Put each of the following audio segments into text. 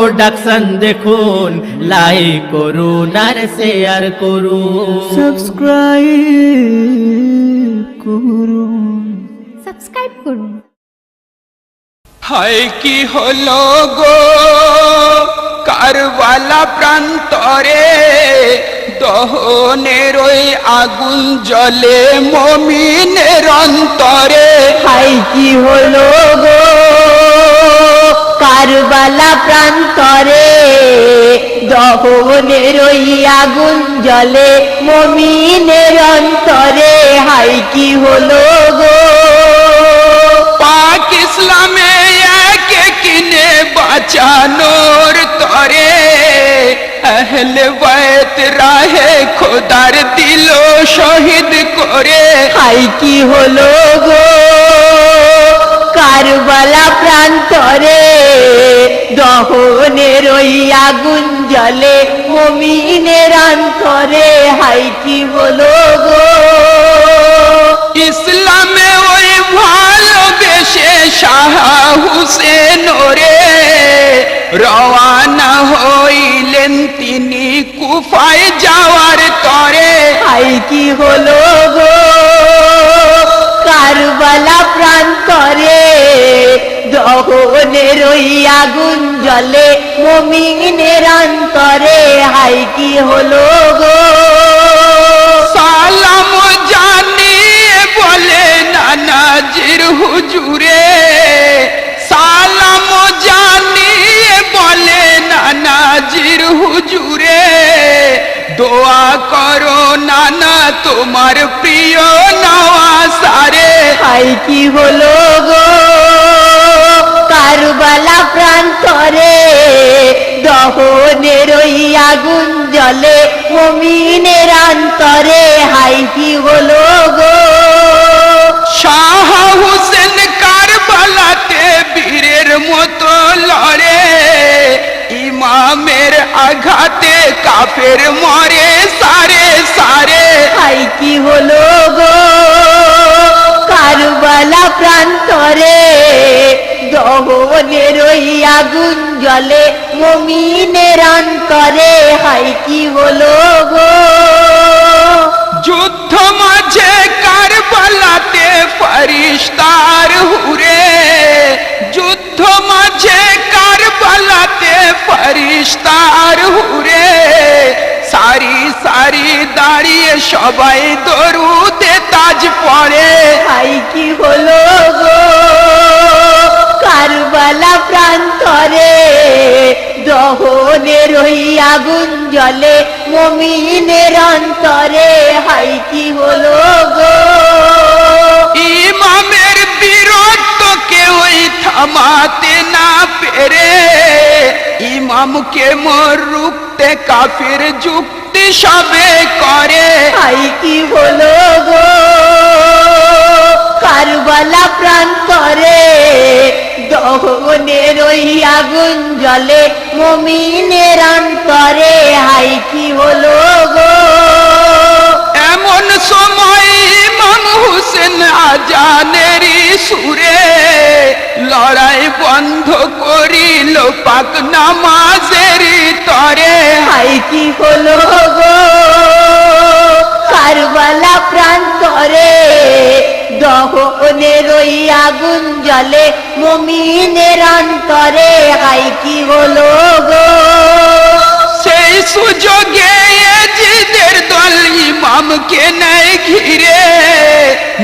Production দেখুন, like করুন আর share করুন, সাবস্ক্রাইব করুন। হায় কি হলো গো কারবালা প্রান্তরে, দহনের ওই আগুন জ্বলে মুমিনের অন্তরে। হায় কি হলো গো কারবালা প্রান্তরে, দহনের ওই আগুন জ্বলে মুমিনের অন্তরে। হায় কি হলো গো পাক ইসলামে একে কিনে বাঁচানোর তরে, আহলে বাইত রাহে খোদার দিল শহীদ করে। হায় কি হলো গো কারবালা প্রান্তরে, দহনের ওই আগুন জ্বলে মুমিনের অন্তরে। হায় কি হলো গো ইসলামে ওই ভালোবেসে শাহ হুসেন ওরে, রওয়ানা হইলেন তিনি কুফায় যাওয়ার তরে। হায় কি হলো গো কারবালা প্রান্তরে, দহনের ওই আগুন জ্বলে মুমিনের অন্তরে। হায় কি হলো গো সালাম জানিয়ে বলে নানাজির হুজুরে, সালাম জানিয়ে বলে নানাজির হুজুরে, দোয়া করো নানা তোমার প্রিয় নওয়াসারে। হায় কি হলো গো কারবালা প্রান্তরে, দহনের ওই আগুন জ্বলে মুমিনের অন্তরে। হায় কি হলো গো শাহ হুসেন কারবালাতে বীরের মতো লড়ে, ইমামের আঘাতে কাফের মরে সারে সারে। হায় কি হলো গো কারবালা প্রান্তরে, দহনের ওই আগুন জ্বলে মুমিনের অন্তরে। হায় কি হলো গো যুদ্ধ মাঝে কারবালাতে ফরিস্তার হুরে, যুদ্ধ মাঝে কারবালাতে ফরিস্তার হুরে, সারি সারি দাঁড়িয়ে সবাই দরুদে তাজ পড়ে। হায় কি হলো গো কারবালা প্রান্তরে, দহনের ওই আগুন জ্বলে মুমিনের অন্তরে। হায় কি হলো গো ইমামের বীরত্বকে ওই থামাতে না পেরে, ইমামকে মোর রুখতে কাফির যুক্তি সবে করে। হায় কি হলো গো কারবালা প্রান্তরে, দহনের ওই আগুন জ্বলে মুমিনের অন্তরে। হায় কি হলো গো এমন সময় ইমাম হুসেন আজানেরই সুরে, লড়াই বন্ধ করিল পাক নামাজের তরে। হায় কি হলো গো কারবালা প্রান্তরে, দহনের ওই আগুন জ্বলে মুমিনের অন্তরে। হায় কি হলো গো সেই সুযোগে এজিদের দল ইমামকে নেয় ঘিরে,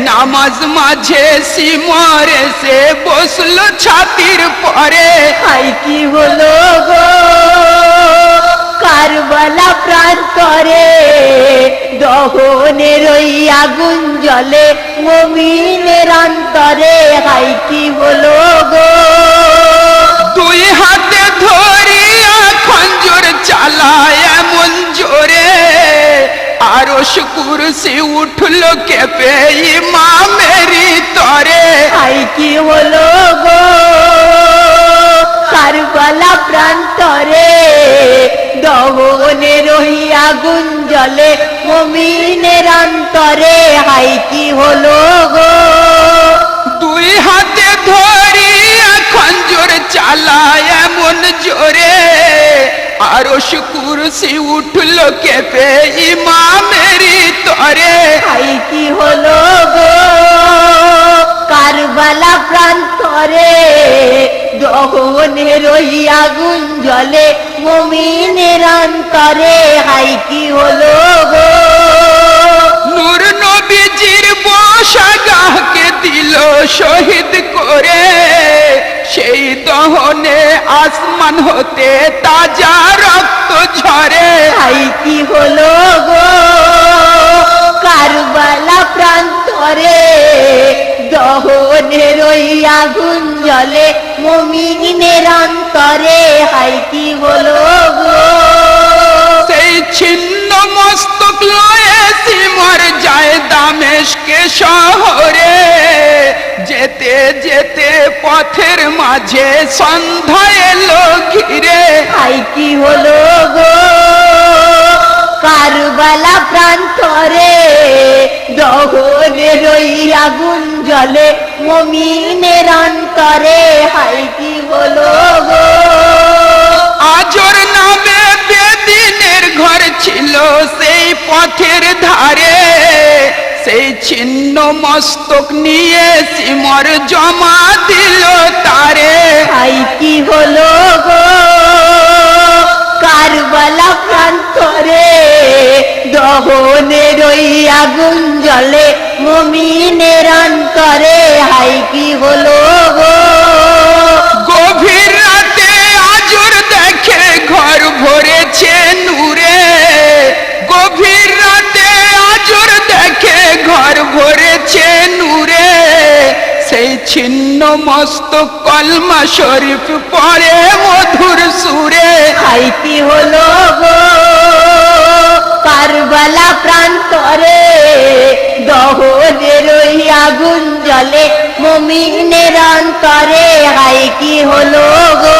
নামাজ মাঝে সিমরে সে বসলো ছাতির পরে। হায় কি হলো গো কারবালা প্রান্তরে, দহনের ওই আগুন জ্বলে মুমিনের অন্তরে। হায় কি হলো গো দুই হাতে ধরিয়া খঞ্জর চালায় এমন জোরে, আরশ কুরসি উঠলো কেঁপে ইমামেরই তরে। হায় কি হলো গো কারবালা প্রান্তরে, দহনের ওই আগুন জ্বলে মুমিনের অন্তরে। হায় কি হলো গো দুই হাতে ধরিয়া খঞ্জর চালায় এমন জোরে, আরশ কুরসি উঠল কেঁপে ইমামেরই তরে। হাই কি হলো গো কারবালা প্রান্তরে, দহনের ওই আগুন জ্বলে মুমিনের অন্তরে। হাই কি হলো গো নূর নবীজির বসাগাহকে দিল শহীদ করে, সেই দহনে আসমান হতে তাজা রক্ত ঝরে। হাই কি হলো গো কারবালা প্রান্তরে, দহনের ওই আগুন জ্বলে মুমিনের অন্তরে। হাই কি হলো গো সেই ছিন্ন মস্তক লয়ে সিমর যায় দামেশকে শহরে, যেতে যেতে পথের মাঝে সন্ধ্যা এলো ঘিরে। হাই কি হলো গো কারবালা প্রান্তরে, দহনের ওই আগুন জ্বলে মুমিনের অন্তরে। হাই কি হলো গো আজর নামে বেদিনের ঘর ছিল সেই পথের ধারে, সেই ছিন্ন মস্তক নিয়ে সিমর জমা দিল তারে। হাই কি হলো গো কারবালা প্রান্তরে, দহনের ওই আগুন জ্বলে মুমিনের অন্তরে। হাই কি হলো গো গভীর রাতে আজর দেখে ঘর ভরেছে নূরে, গভীর রাতে আজর দেখে ঘর ভরেছে নূরে, সেই ছিন্ন মস্তক কলমা শরীফ পড়ে মধুর সুরে। হাই কি হলো গো কারবালা প্রান্তরে, দহনের ওই আগুন জ্বলে মুমিনের অন্তরে। হাই কি হলো গো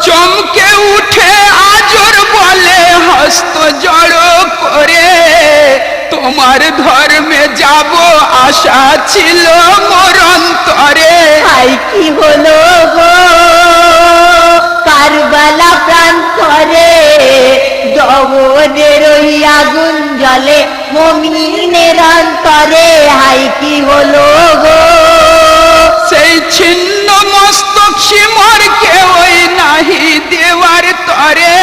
চমকে উঠে আজর বলে হস্ত জড়ো করে, তোমার ধর্মে যাব আশা ছিল মোর অন্তরে। হাই কি হলো গো কারবালা প্রান্তরে, দহনের ওই আগুন জ্বলে মুমিনের অন্তরে। হাই কি হলো গো সেই ছিন্ন মস্তক সিমরকে ওই নাহি দেওয়ার তরে,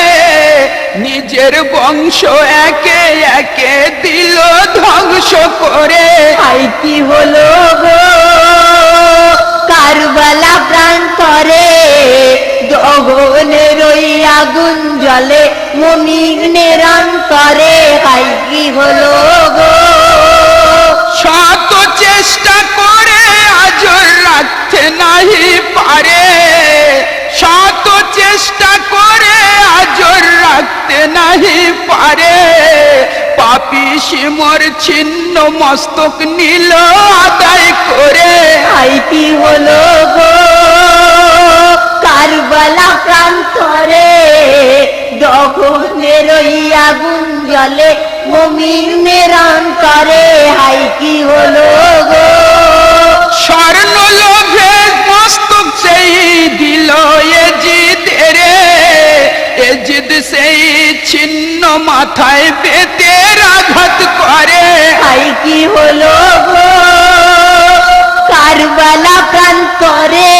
নিজের বংশ একে একে দিল ধ্বংস করে। হাই কি হলো গো কারবালা প্রান্তরে, দহনের ওই আগুন জ্বলে মুমিনের অন্তরে। হাই কি হলো গো শত চেষ্টা করে আজর রাখতে নাহি পারে, শত চেষ্টা করে আজর রাখতে নাহি পারে, পাপী সিমর ছিন্ন মস্তক নিল আদায় করে। হাই কি হলো গো কারবালা প্রান্তরে, দহনের ওই আগুন জ্বলে মুমিনের অন্তরে। হাই কি হলো গো স্বর্ণ লোভে মস্তক সেই দিল এজিদের, এজিদ সেই ছিন্ন মাথায় বেতের আঘাত করে। হাই কি হলো গো কারবালা প্রান্তরে,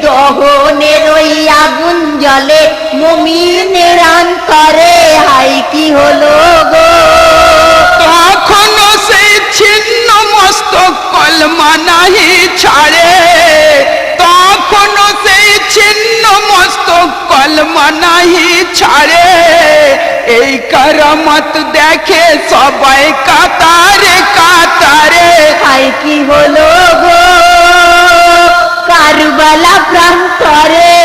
দহনের ওই আগুন জ্বলে মুমিনের অন্তরে। হাই কি হলো গো তখনও সেই ছিন্ন মস্তক কলমা নাহি ছাড়ে, তখনও সেই ছিন্ন মস্তক কলমা নাহি ছাড়ে, এই কারামত দেখে সবাই কাতারে কাতারে। হাই কি হলো গো কারবালা প্রান্তরে,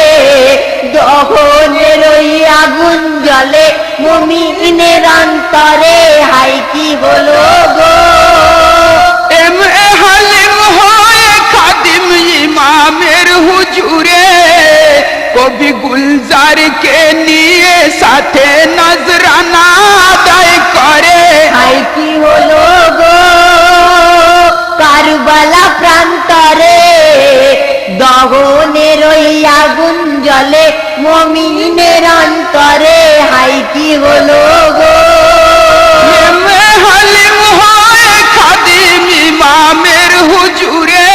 দহনের ওই আগুন জ্বলে মুমিনের অন্তরে। হাই কি হলো গো এমএ হালিম হয়ে খাদিম ইমামের হুজুরে, কবি গুলজারকে নিয়ে সাথে নজরানা আদায় করে। হাই কি হলো গো কারবালা প্রান্তরে, দহনের ওই আগুন জ্বলে মুমিনের অন্তরে। কি হলো গো এমএ হালিম হয় খাদিম ইমামের হুজুরে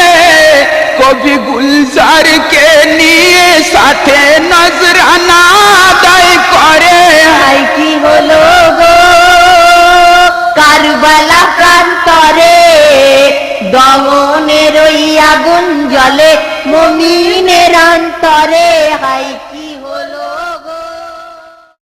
কবি গুলজারকে নিয়ে সাথে নজরানা আদায় করে হাই কি হলো গো কারবালা প্রান্তরে দমনের ওই আগুন জ্বলে মুমিনের অন্তরে হাই